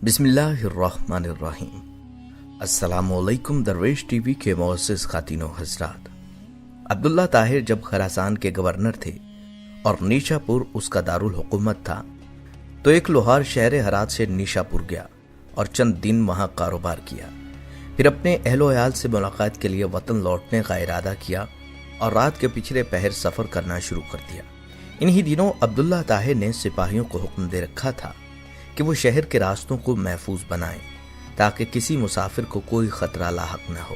बिस्मिल्लाहिर्रहमानिर्रहीम। अस्सलामुअलैकुम। दरवेश टीवी के मुअज़्ज़िज़ ख़ातिनो हज़रात, अब्दुल्ला ताहिर जब खरासान के गवर्नर थे और नीशापुर उसका दारुल हुकूमत था तो एक लोहार शहर हरात से नीशापुर गया और चंद दिन वहां कारोबार किया। फिर अपने अहलो अयाल से मुलाकात के लिए वतन लौटने का इरादा किया और रात के पिछले पहर सफ़र करना शुरू कर दिया। इन्हीं दिनों अब्दुल्ला ताहिर ने सिपाहियों को हुक्म दे रखा था कि वो शहर के रास्तों को महफूज बनाएं ताकि किसी मुसाफिर को कोई खतरा लाहक न हो।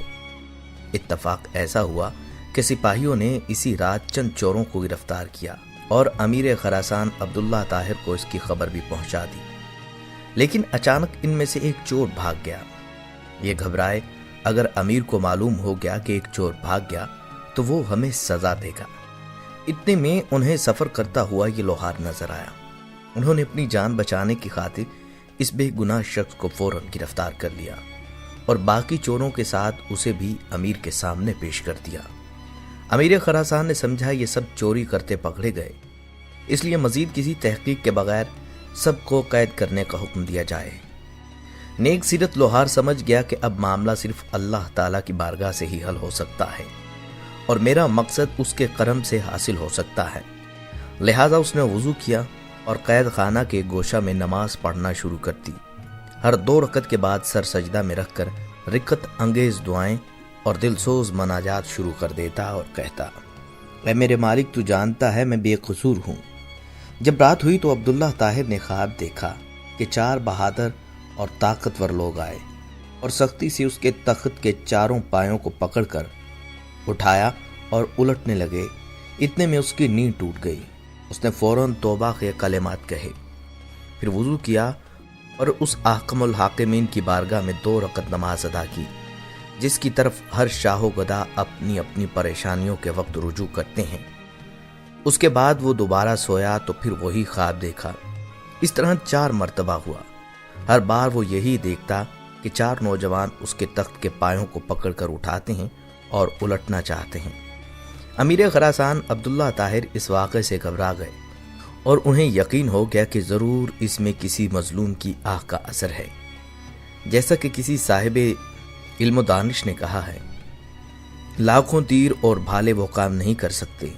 इत्तफाक ऐसा हुआ कि सिपाहियों ने इसी रात चंद चोरों को गिरफ्तार किया और अमीर खरासान अब्दुल्ला ताहिर को इसकी खबर भी पहुंचा दी। लेकिन अचानक इनमें से एक चोर भाग गया। ये घबराए, अगर अमीर को मालूम हो गया कि एक चोर भाग गया तो वो हमें सजा देगा। इतने में उन्हें सफर करता हुआ ये लोहार नजर आया। उन्होंने अपनी जान बचाने की खातिर इस बेगुनाह शख्स को फौरन गिरफ्तार कर लिया और बाकी चोरों के साथ उसे भी अमीर के सामने पेश कर दिया। अमीर खरासान ने समझा ये सब चोरी करते पकड़े गए, इसलिए मजीद किसी तहकीक के बगैर सबको कैद करने का हुक्म दिया जाए। नेक सीरत लोहार समझ गया कि अब मामला सिर्फ अल्लाह ताला की बारगाह से ही हल हो सकता है और मेरा मकसद उसके करम से हासिल हो सकता है। लिहाजा उसने वुजू किया और कैद खाना के गोशा में नमाज पढ़ना शुरू कर दी। हर 2 रकत के बाद सर सजदा में रखकर रिकत अंगेज दुआएं और दिलसोज मनाजात शुरू कर देता और कहता, ऐ मेरे मालिक, तू जानता है मैं बेकसूर हूँ। जब रात हुई तो अब्दुल्ला ताहिर ने ख्वाब देखा कि 4 बहादुर और ताकतवर लोग आए और सख्ती से उसके तख्त के चारों पायों को पकड़कर उठाया और उलटने लगे। इतने में उसकी नींद टूट गई। उसने फौरन तौबा के कलेमात कहे, फिर वुजू किया और उस आहकमुल हाकिमीन की बारगाह में 2 रकत नमाज अदा की, जिसकी तरफ हर शाहो गदा अपनी अपनी परेशानियों के वक्त रुजू करते हैं। उसके बाद वो दोबारा सोया तो फिर वही ख्वाब देखा। इस तरह 4 मर्तबा हुआ। हर बार वो यही देखता कि 4 नौजवान उसके तख्त के पायों को पकड़कर उठाते हैं और उलटना चाहते हैं। अमीर खरासान अब्दुल्ला ताहिर इस वाक़े से घबरा गए और उन्हें यकीन हो गया कि ज़रूर इसमें किसी मजलूम की आह का असर है। जैसा कि किसी साहिब इल्म दानिश ने कहा है, लाखों तीर और भाले वो काम नहीं कर सकते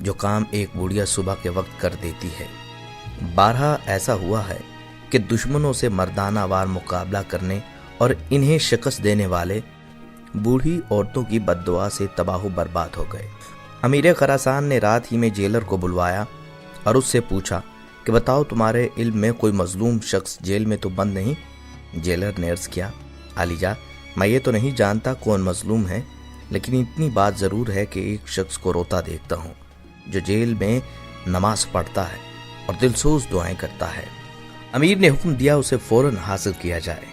जो काम एक बुढ़िया सुबह के वक्त कर देती है। 12 ऐसा हुआ है कि दुश्मनों से मर्दाना वार मुकाबला करने और इन्हें शिकस्त देने वाले बूढ़ी औरतों की बद्दुआ से तबाह बर्बाद हो गए। अमीर खरासान ने रात ही में जेलर को बुलवाया और उससे पूछा कि बताओ, तुम्हारे इल्म में कोई मजलूम शख्स जेल में तो बंद नहीं? जेलर ने अर्ज किया, आलिजा, मैं ये तो नहीं जानता कौन मजलूम है, लेकिन इतनी बात ज़रूर है कि एक शख्स को रोता देखता हूँ जो जेल में नमाज पढ़ता है और दिलसोज दुआएं करता है। अमीर ने हुक्म दिया उसे फौरन हासिल किया जाए।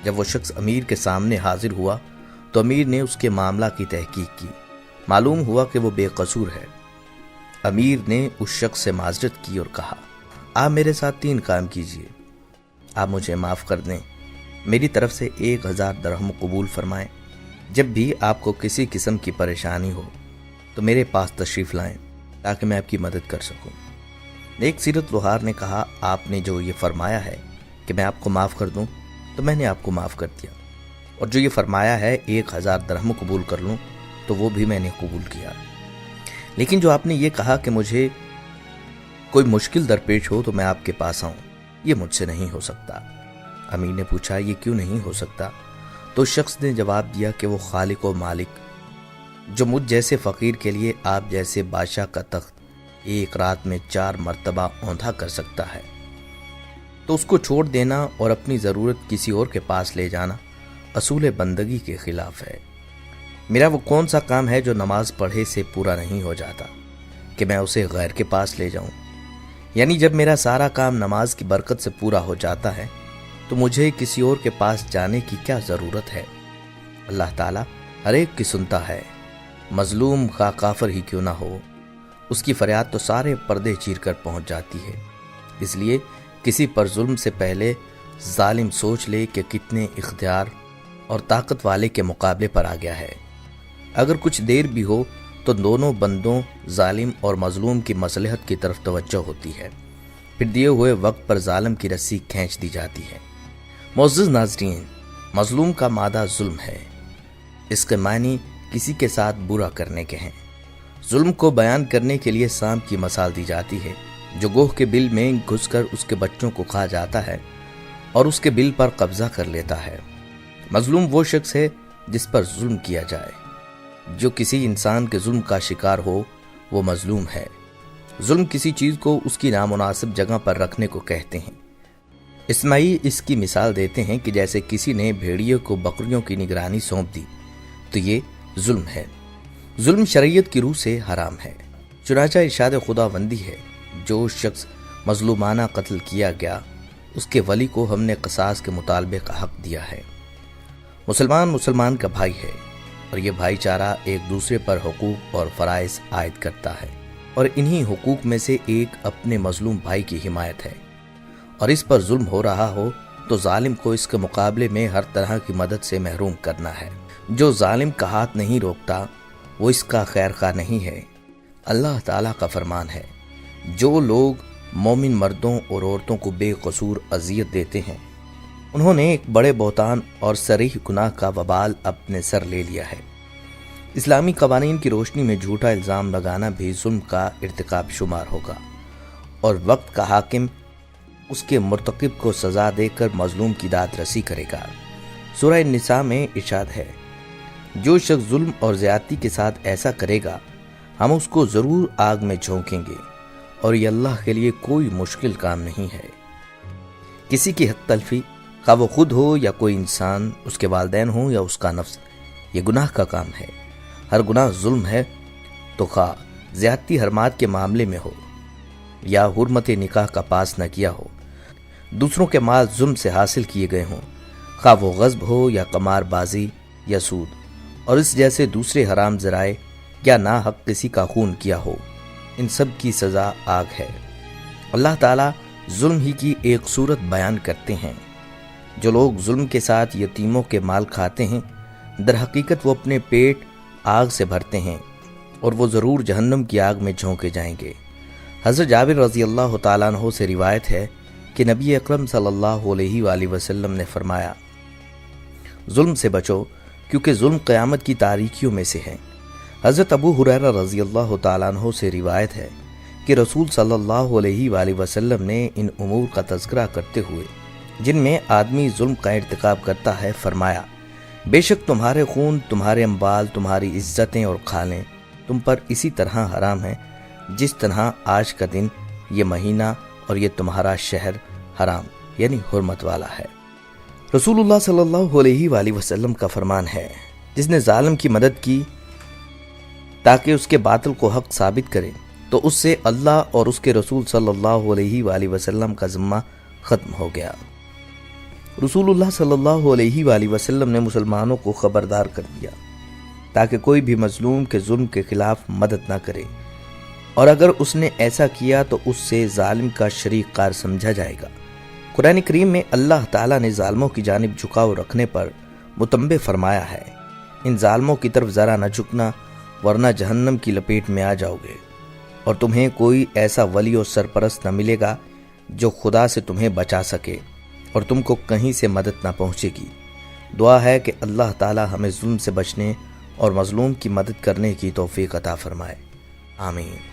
जब वो शख्स अमीर के सामने हाजिर हुआ तो अमीर ने उसके मामला की तहकीक की। मालूम हुआ कि वो बेकसूर है। अमीर ने उस शख्स से माजरत की और कहा, आप मेरे साथ 3 काम कीजिए। आप मुझे माफ़ कर दें, मेरी तरफ से 1000 दरहम कबूल फरमाएं। जब भी आपको किसी किस्म की परेशानी हो तो मेरे पास तशरीफ़ लाएं ताकि मैं आपकी मदद कर सकूं। एक सीरत लोहार ने कहा, आपने जो ये फरमाया है कि मैं आपको माफ़ कर दूं तो मैंने आपको माफ़ कर दिया, और जो ये फरमाया है 1000 दरहम कबूल कर लूँ तो वो भी मैंने कबूल किया। लेकिन जो आपने ये कहा कि मुझे कोई मुश्किल दरपेश हो तो मैं आपके पास आऊँ, ये मुझसे नहीं हो सकता। अमीर ने पूछा, ये क्यों नहीं हो सकता? तो शख्स ने जवाब दिया कि वो खालिक व मालिक जो मुझ जैसे फ़कीर के लिए आप जैसे बादशाह का तख्त एक रात में 4 मर्तबा औंधा कर सकता है, तो उसको छोड़ देना और अपनी ज़रूरत किसी और के पास ले जाना असूल बंदगी के खिलाफ है। मेरा वो कौन सा काम है जो नमाज पढ़े से पूरा नहीं हो जाता कि मैं उसे गैर के पास ले जाऊं? यानी जब मेरा सारा काम नमाज की बरकत से पूरा हो जाता है तो मुझे किसी और के पास जाने की क्या ज़रूरत है? अल्लाह ताला हर एक की सुनता है। मजलूम खा काफिर ही क्यों ना हो, उसकी फरियाद तो सारे पर्दे चीर कर पहुँच जाती है। इसलिए किसी पर जुल्म से पहले जालिम सोच ले कि कितने इख्तियार और ताकत वाले के मुकाबले पर आ गया है। अगर कुछ देर भी हो तो दोनों बंदों, जालिम और मजलूम की मसलहत की तरफ तवज्जो होती है। फिर दिए हुए वक्त पर जालिम की रस्सी खींच दी जाती है। معزز ناظرین، مظلوم کا مادہ ظلم ہے۔ اس کے معنی کسی کے ساتھ برا کرنے کے ہیں۔ ظلم کو بیان کرنے کے لیے سانپ کی مثال دی جاتی ہے جو گوہ کے بل میں گھس کر اس کے بچوں کو کھا جاتا ہے اور اس کے بل پر قبضہ کر لیتا ہے۔ مظلوم وہ شخص ہے جس پر ظلم کیا جائے۔ جو کسی انسان کے ظلم کا شکار ہو وہ مظلوم ہے۔ ظلم کسی چیز کو اس کی نامناسب جگہ پر رکھنے کو کہتے ہیں۔ اسماعیل اس کی مثال دیتے ہیں کہ جیسے کسی نے بھیڑیے کو بکریوں کی نگرانی سونپ دی تو یہ ظلم ہے۔ ظلم شریعت کی روح سے حرام ہے۔ چنانچہ ارشاد خداوندی ہے، جو شخص مظلومانہ قتل کیا گیا اس کے ولی کو ہم نے قصاص کے مطالبے کا حق دیا ہے۔ مسلمان کا بھائی ہے اور یہ بھائی چارہ ایک دوسرے پر حقوق اور فرائض عائد کرتا ہے، اور انہی حقوق میں سے ایک اپنے مظلوم بھائی کی حمایت ہے، اور اس پر ظلم ہو رہا ہو تو ظالم کو اس کے مقابلے میں ہر طرح کی مدد سے محروم کرنا ہے۔ جو ظالم کا ہاتھ نہیں روکتا وہ اس کا خیر خواہ نہیں ہے۔ اللہ تعالیٰ کا فرمان ہے، جو لوگ مومن مردوں اور عورتوں کو بے قصور اذیت دیتے ہیں انہوں نے ایک بڑے بہتان اور صریح گناہ کا وبال اپنے سر لے لیا ہے۔ اسلامی قوانین کی روشنی میں جھوٹا الزام لگانا بھی ظلم کا ارتکاب شمار ہوگا، اور وقت کا حاکم اس کے مرتکب کو سزا دے کر مظلوم کی داد رسی کرے گا۔ سورہ النساء میں ارشاد ہے، جو شخص ظلم اور زیادتی کے ساتھ ایسا کرے گا ہم اس کو ضرور آگ میں جھونکیں گے، اور یہ اللہ کے لیے کوئی مشکل کام نہیں ہے۔ کسی کی حق تلفی، خواہ وہ خود ہو یا کوئی انسان، اس کے والدین ہوں یا اس کا نفس، یہ گناہ کا کام ہے۔ ہر گناہ ظلم ہے، تو خواہ زیادتی حرمات کے معاملے میں ہو یا حرمت نکاح کا پاس نہ کیا ہو، دوسروں کے مال ظلم سے حاصل کیے گئے ہوں، خواہ وہ غصب ہو یا قمار بازی یا سود اور اس جیسے دوسرے حرام ذرائع، یا ناحق کسی کا خون کیا ہو، ان سب کی سزا آگ ہے۔ اللہ تعالیٰ ظلم ہی کی ایک صورت بیان کرتے ہیں۔ جو لوگ ظلم کے ساتھ یتیموں کے مال کھاتے ہیں در حقیقت وہ اپنے پیٹ آگ سے بھرتے ہیں، اور وہ ضرور جہنم کی آگ میں جھونکے جائیں گے۔ حضرت جابر رضی اللہ تعالیٰ عنہ سے روایت ہے کہ نبی اکرم صلی اللہ علیہ وآلہ وسلم نے فرمایا، ظلم سے بچو کیونکہ ظلم قیامت کی تاریکیوں میں سے ہے۔ حضرت ابو ہریرہ رضی اللہ تعالیٰ عنہ سے روایت ہے کہ رسول صلی اللہ علیہ وآلہ وسلم نے ان امور کا تذکرہ کرتے ہوئے جن میں آدمی ظلم کا ارتکاب کرتا ہے فرمایا، بے شک تمہارے خون، تمہارے اموال، تمہاری عزتیں اور کھالیں تم پر اسی طرح حرام ہیں جس طرح آج کا دن، یہ مہینہ اور یہ تمہارا شہر حرام یعنی حرمت والا ہے۔ رسول اللہ صلی اللہ علیہ وآلہ وسلم کا فرمان ہے، جس نے ظالم کی مدد کی تاکہ اس کے باطل کو حق ثابت کرے تو اس سے اللہ اور اس کے رسول صلی اللہ علیہ وآلہ وسلم کا ذمہ ختم ہو گیا۔ رسول اللہ صلی اللہ علیہ وآلہ وسلم نے مسلمانوں کو خبردار کر دیا تاکہ کوئی بھی مظلوم کے ظلم کے خلاف مدد نہ کرے، اور اگر اس نے ایسا کیا تو اس سے ظالم کا شریک کار سمجھا جائے گا۔ قرآن کریم میں اللہ تعالیٰ نے ظالموں کی جانب جھکاؤ رکھنے پر متنبہ فرمایا ہے، ان ظالموں کی طرف ذرا نہ جھکنا ورنہ جہنم کی لپیٹ میں آ جاؤ گے، اور تمہیں کوئی ایسا ولی و سرپرست نہ ملے گا جو خدا سے تمہیں بچا سکے اور تم کو کہیں سے مدد نہ پہنچے گی۔ دعا ہے کہ اللہ تعالیٰ ہمیں ظلم سے بچنے اور مظلوم کی مدد کرنے کی توفیق عطا فرمائے، آمین۔